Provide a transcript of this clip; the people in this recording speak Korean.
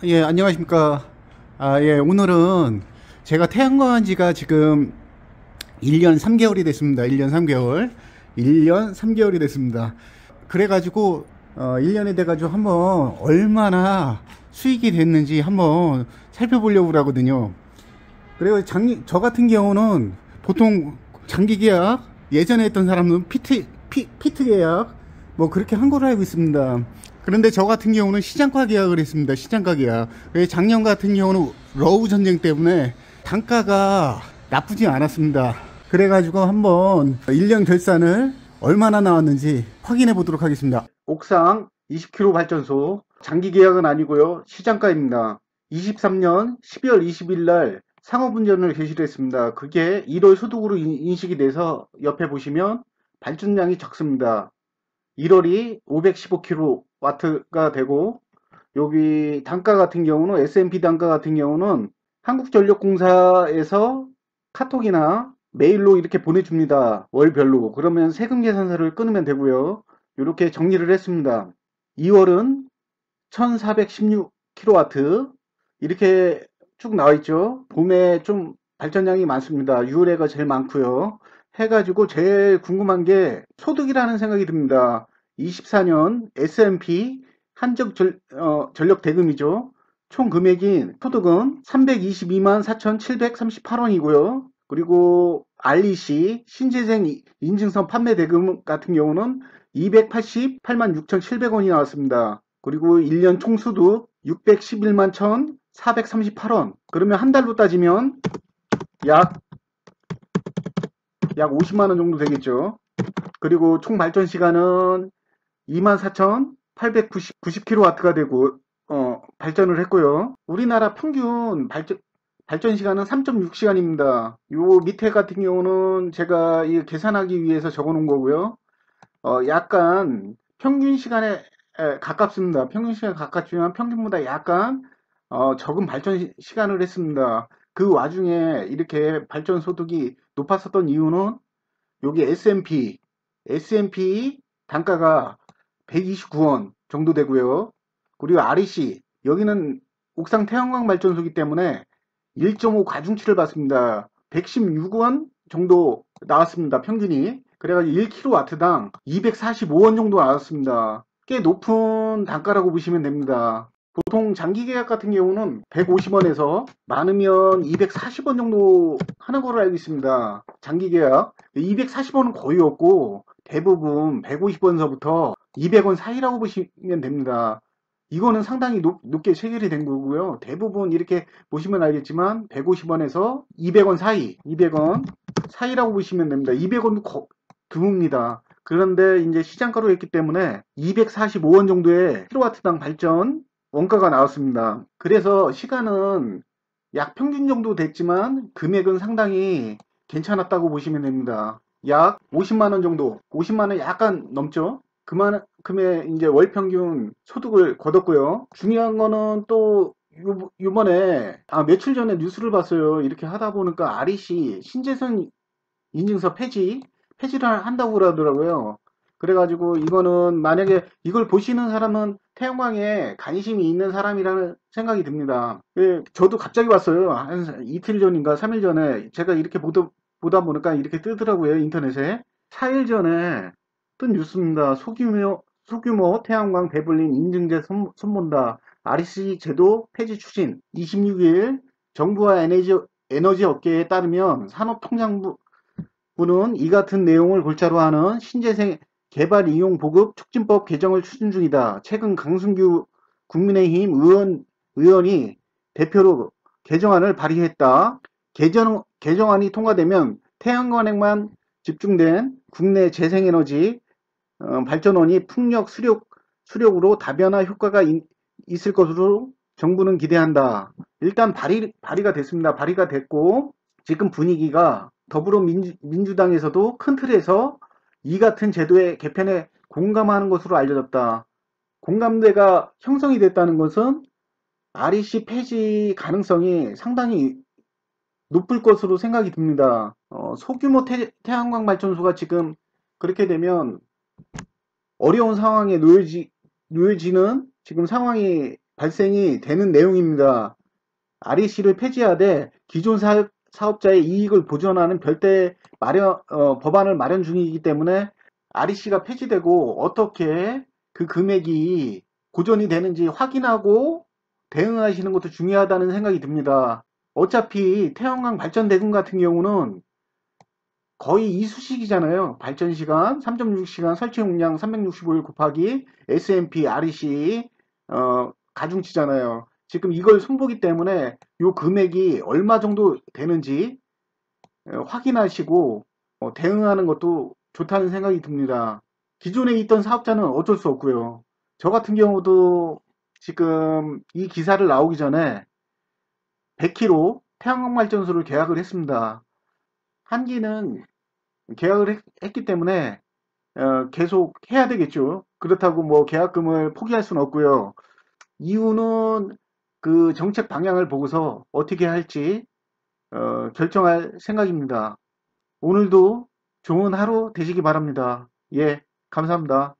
예, 안녕하십니까. 예, 오늘은 제가 태양광한 지가 지금 1년 3개월이 됐습니다. 1년 3개월. 1년 3개월이 됐습니다. 그래가지고, 1년이 돼가지고 한번 얼마나 수익이 됐는지 한번 살펴보려고 그러거든요. 그리고 저 같은 경우는 보통 장기 계약, 예전에 했던 사람은 피트 계약, 뭐 그렇게 한 걸로 알고 있습니다. 그런데 저 같은 경우는 시장가 계약을 했습니다. 시장가 계약. 작년 같은 경우는 러우 전쟁 때문에 단가가 나쁘지 않았습니다. 그래가지고 한번 1년 결산을 얼마나 나왔는지 확인해 보도록 하겠습니다. 옥상 20kW 발전소 장기 계약은 아니고요. 시장가입니다. 23년 12월 20일 날 상업운전을 개시를 했습니다. 그게 1월 소득으로 인식이 돼서 옆에 보시면 발전량이 적습니다. 1월이 515kW가 되고, 여기 단가 같은 경우는 S&P 단가 같은 경우는 한국전력공사에서 카톡이나 메일로 이렇게 보내줍니다. 월별로. 그러면 세금 계산서를 끊으면 되고요. 이렇게 정리를 했습니다. 2월은 1416kW 이렇게 쭉 나와 있죠. 봄에 좀 발전량이 많습니다. 6월에가 제일 많고요. 해가지고 제일 궁금한 게 소득이라는 생각이 듭니다. 24년 S&P 한정 전력 대금이죠. 총 금액인 소득은 322만 4,738원이고요. 그리고 REC 신재생 인증서 판매 대금 같은 경우는 288만 6,700원이 나왔습니다. 그리고 1년 총수득 611만 1,438원. 그러면 한 달로 따지면 약, 약 50만원 정도 되겠죠. 그리고 총 발전 시간은 24,890kW가 되고, 발전을 했고요. 우리나라 평균 발전 시간은 3.6시간입니다. 요 밑에 같은 경우는 제가 계산하기 위해서 적어 놓은 거고요. 약간 평균 시간에 가깝습니다. 평균 시간에 가깝지만 평균보다 약간 적은 발전 시간을 했습니다. 그 와중에 이렇게 발전 소득이 높았었던 이유는 여기 S&P 단가가 129원 정도 되고요. 그리고 REC 여기는 옥상 태양광 발전소이기 때문에 1.5 과중치를 받습니다. 116원 정도 나왔습니다. 평균이. 그래가지고 1kW당 245원 정도 나왔습니다. 꽤 높은 단가라고 보시면 됩니다. 보통 장기 계약 같은 경우는 150원에서 많으면 240원 정도 하는 걸로 알고 있습니다. 장기 계약 240원은 거의 없고 대부분 150원서부터 200원 사이라고 보시면 됩니다. 이거는 상당히 높게 체결이 된 거고요. 대부분 이렇게 보시면 알겠지만 150원에서 200원 사이, 200원 사이라고 보시면 됩니다. 200원도 드뭅니다. 그런데 이제 시장가로 했기 때문에 245원 정도의 킬로와트당 발전 원가가 나왔습니다. 그래서 시간은 약 평균 정도 됐지만 금액은 상당히 괜찮았다고 보시면 됩니다. 약 50만 원 정도, 50만 원 약간 넘죠? 그만큼의 이제 월 평균 소득을 거뒀고요. 중요한 거는 또 요번에 며칠 전에 뉴스를 봤어요. 이렇게 하다 보니까 REC 신재생 인증서 폐지를 한다고 그러더라고요. 그래가지고 이거는 만약에 이걸 보시는 사람은 태양광에 관심이 있는 사람이라는 생각이 듭니다. 예, 저도 갑자기 봤어요. 한 이틀 전인가 3일 전에 제가 이렇게 보다 보니까 이렇게 뜨더라고요. 인터넷에. 4일 전에 뜬 뉴스입니다. 소규모 태양광 배불린 인증제 손본다. REC 제도 폐지 추진. 26일 정부와 에너지 업계에 따르면 산업통상부 부는 이 같은 내용을 골자로 하는 신재생 개발 이용 보급 촉진법 개정을 추진 중이다. 최근 강승규 국민의힘 의원이 대표로 개정안을 발의했다. 개정안이 통과되면 태양광에만 집중된 국내 재생에너지 발전원이 풍력, 수력으로 다변화 효과가 있을 것으로 정부는 기대한다. 일단 발의가 됐습니다. 발의가 됐고 지금 분위기가 더불어민주당에서도 큰 틀에서 이 같은 제도의 개편에 공감하는 것으로 알려졌다. 공감대가 형성이 됐다는 것은 REC 폐지 가능성이 상당히 높을 것으로 생각이 듭니다. 소규모 태양광 발전소가 지금 그렇게 되면 어려운 상황에 놓여지는 지금 상황이 발생이 되는 내용입니다. REC를 폐지하되 기존 사업자의 이익을 보존하는 별도의 법안을 마련 중이기 때문에 REC가 폐지되고 어떻게 그 금액이 고존이 되는지 확인하고 대응하시는 것도 중요하다는 생각이 듭니다. 어차피 태양광 발전 대금 같은 경우는 거의 이수식이잖아요. 발전 시간 3.6시간, 설치 용량 365일 곱하기 SMP, REC 가중치잖아요. 지금 이걸 손보기 때문에 요 금액이 얼마 정도 되는지 확인하시고 대응하는 것도 좋다는 생각이 듭니다. 기존에 있던 사업자는 어쩔 수 없고요. 저 같은 경우도 지금 이 기사를 나오기 전에 100kW 태양광 발전소를 계약을 했습니다. 한기는 계약을 했기 때문에 계속 해야 되겠죠. 그렇다고 뭐 계약금을 포기할 수는 없고요. 이유는 그 정책 방향을 보고서 어떻게 할지 결정할 생각입니다. 오늘도 좋은 하루 되시기 바랍니다. 예, 감사합니다.